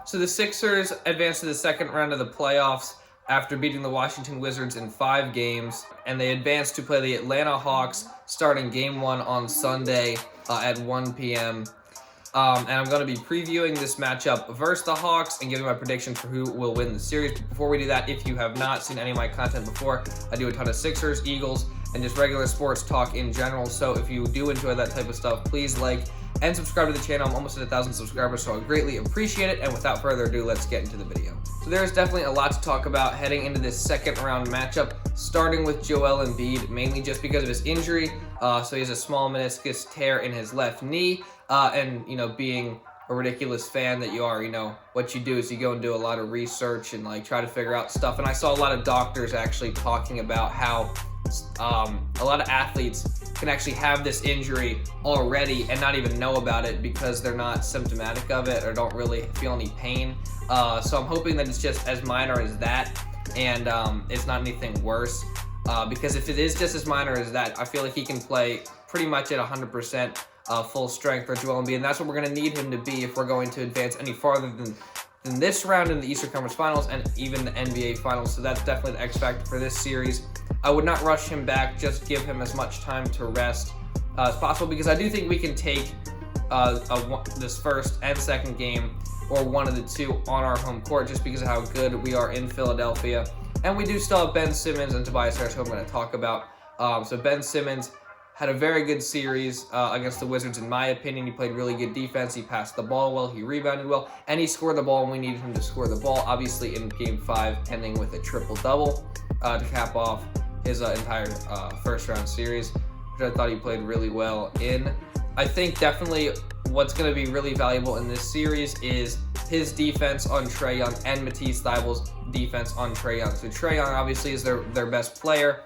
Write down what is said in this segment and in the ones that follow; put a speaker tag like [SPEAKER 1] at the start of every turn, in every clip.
[SPEAKER 1] So the Sixers advanced to the second round of the playoffs after beating the Washington Wizards in 5 games, and they advanced to play the Atlanta Hawks starting Game 1 on Sunday at 1 p.m. And I'm going to be previewing this matchup versus the Hawks and giving my prediction for who will win the series. But before we do that, if you have not seen any of my content before, I do a ton of Sixers, Eagles, and just regular sports talk in general. So if you do enjoy that type of stuff, please like and subscribe to the channel. I'm almost at 1,000 subscribers, so I greatly appreciate it. And without further ado, let's get into the video. So there's definitely a lot to talk about heading into this second round matchup, starting with Joelle Embiid, mainly just because of his injury. So he has a small meniscus tear in his left knee. And, being a ridiculous fan that you are, what you do is you go and do a lot of research and try to figure out stuff. And I saw a lot of doctors actually talking about how a lot of athletes can actually have this injury already and not even know about it because they're not symptomatic of it or don't really feel any pain. So I'm hoping that it's just as minor as that and it's not anything worse. Because if it is just as minor as that, I feel like he can play pretty much at 100% full strength for Joel Embiid, and that's what we're going to need him to be if we're going to advance any farther than this round in the Eastern Conference Finals and even the NBA Finals. So that's definitely the X factor for this series. I would not rush him back, just give him as much time to rest as possible, because I do think we can take this first and second game, or one of the two, on our home court, just because of how good we are in Philadelphia. And we do still have Ben Simmons and Tobias Harris, who I'm going to talk about. So Ben Simmons had a very good series against the Wizards, in my opinion. He played really good defense. He passed the ball well. He rebounded well. And he scored the ball when we needed him to score the ball. Obviously, in Game 5, ending with a triple-double to cap off his entire first-round series, which I thought he played really well in. I think definitely what's going to be really valuable in this series is his defense on Trae Young and Matisse Thybulle's defense on Trae Young. So Trae Young obviously is their best player.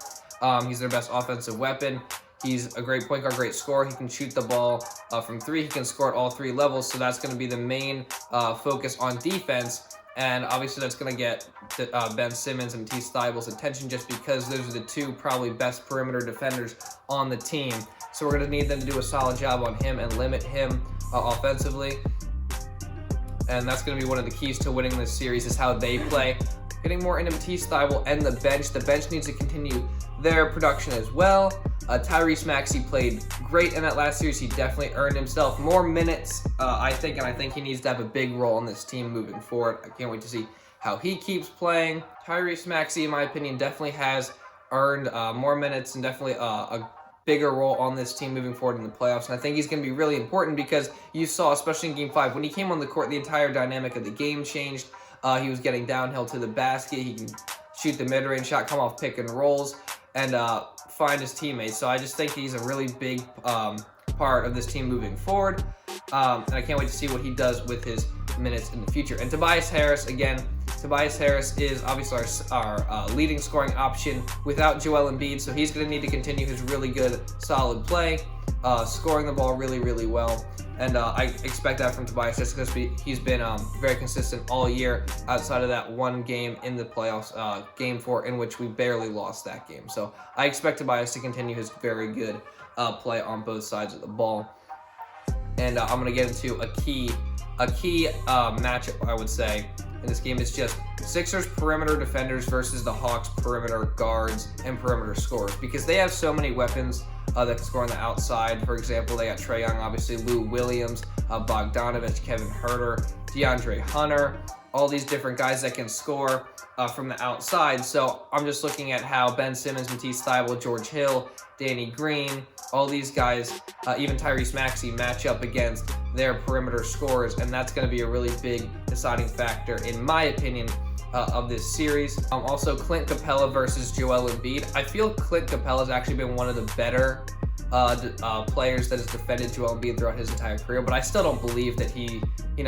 [SPEAKER 1] He's their best offensive weapon. He's a great point guard, great scorer. He can shoot the ball from 3. He can score at all 3 levels. So that's going to be the main focus on defense. And obviously that's going to get Ben Simmons and Matisse Thybulle's attention, just because those are the 2 probably best perimeter defenders on the team. So we're going to need them to do a solid job on him and limit him offensively. And that's going to be one of the keys to winning this series, is how they play. Getting more into Matisse Thybulle and the bench. The bench needs to continue their production as well. Tyrese Maxey played great in that last series. He definitely earned himself more minutes, I think, and I think he needs to have a big role on this team moving forward. I can't wait to see how he keeps playing. Tyrese Maxey, in my opinion, definitely has earned more minutes and definitely a bigger role on this team moving forward in the playoffs. And I think he's going to be really important, because you saw, especially in Game 5, when he came on the court, the entire dynamic of the game changed. He was getting downhill to the basket. He can shoot the mid-range shot, come off pick and rolls, and find his teammates. So I just think he's a really big part of this team moving forward. And I can't wait to see what he does with his minutes in the future. And Tobias Harris, again, Tobias Harris is obviously our leading scoring option without Joelle Embiid, so he's going to need to continue his really good, solid play, scoring the ball really, really well. And I expect that from Tobias, just because he's been very consistent all year, outside of that one game in the playoffs, Game 4, in which we barely lost that game. So I expect Tobias to continue his very good play on both sides of the ball. And I'm going to get into a key matchup, I would say, in this game. Is just Sixers perimeter defenders versus the Hawks perimeter guards and perimeter scorers, because they have so many weapons that can score on the outside. For example, they got Trae Young, obviously Lou Williams, Bogdanovich, Kevin Huerter, DeAndre Hunter, all these different guys that can score from the outside. So I'm just looking at how Ben Simmons, Matisse Thybulle, George Hill, Danny Green, all these guys, even Tyrese Maxey, match up against their perimeter scorers, and that's going to be a really big deciding factor, in my opinion, of this series. Also, Clint Capela versus Joelle Embiid. I feel Clint Capela has actually been one of the better players that has defended Joelle Embiid throughout his entire career, but I still don't believe that he,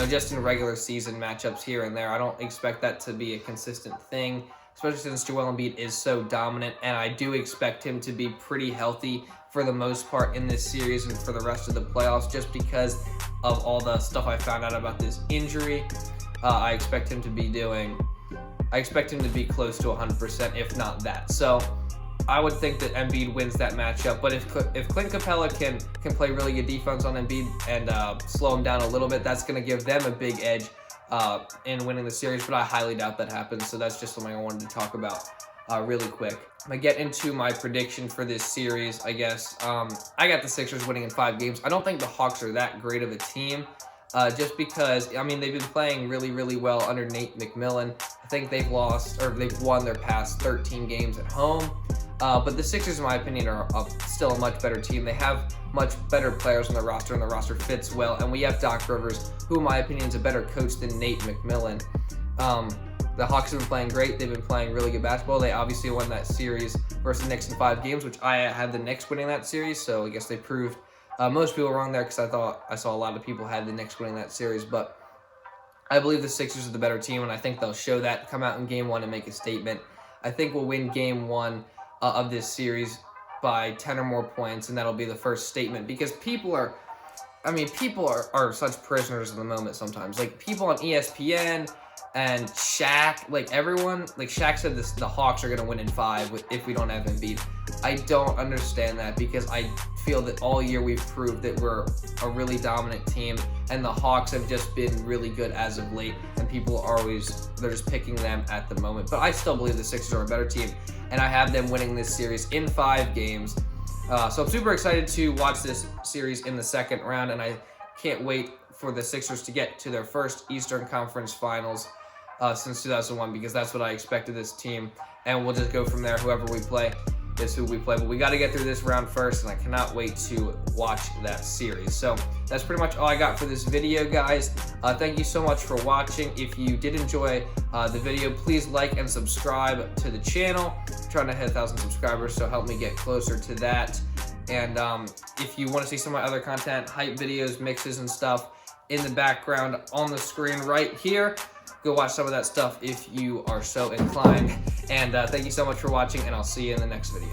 [SPEAKER 1] just in regular season matchups here and there, I don't expect that to be a consistent thing, especially since Joelle Embiid is so dominant, and I do expect him to be pretty healthy for the most part in this series and for the rest of the playoffs, just because of all the stuff I found out about this injury. I expect him to be close to 100%, if not that. So I would think that Embiid wins that matchup. But if Clint Capela can play really good defense on Embiid and slow him down a little bit, that's going to give them a big edge in winning the series, but I highly doubt that happens. So that's just something I wanted to talk about really quick. I get into my prediction for this series, I guess. I got the Sixers winning in 5 games. I don't think the Hawks are that great of a team, just because, I mean, they've been playing really, really well under Nate McMillan. I think they've won their past 13 games at home. But the Sixers, in my opinion, are still a much better team. They have much better players on the roster, and the roster fits well. And we have Doc Rivers, who, in my opinion, is a better coach than Nate McMillan. The Hawks have been playing great. They've been playing really good basketball. They obviously won that series versus the Knicks in 5 games, which I had the Knicks winning that series. So I guess they proved most people wrong there, because I saw a lot of people had the Knicks winning that series. But I believe the Sixers are the better team, and I think they'll show that, come out in Game 1 and make a statement. I think we'll win Game 1 of this series by 10 or more points, and that'll be the first statement, because people are such prisoners of the moment sometimes. Like, people on ESPN and Shaq, like, everyone, like, Shaq said the Hawks are going to win in 5 if we don't have Embiid. I don't understand that, because I feel that all year we've proved that we're a really dominant team, and the Hawks have just been really good as of late, and people are they're just picking them at the moment. But I still believe the Sixers are a better team, and I have them winning this series in 5 games. So I'm super excited to watch this series in the second round, and I can't wait for the Sixers to get to their first Eastern Conference Finals since 2001, because that's what I expect of this team, and we'll just go from there. Whoever we play is who we play, but we got to get through this round first, and I cannot wait to watch that series. So that's pretty much all I got for this video, guys. Thank you so much for watching. If you did enjoy the video, please like and subscribe to the channel. I'm trying to hit 1,000 subscribers, so help me get closer to that. And if you want to see some of my other content, hype videos, mixes, and stuff in the background on the screen right here, go watch some of that stuff if you are so inclined. And thank you so much for watching, and I'll see you in the next video.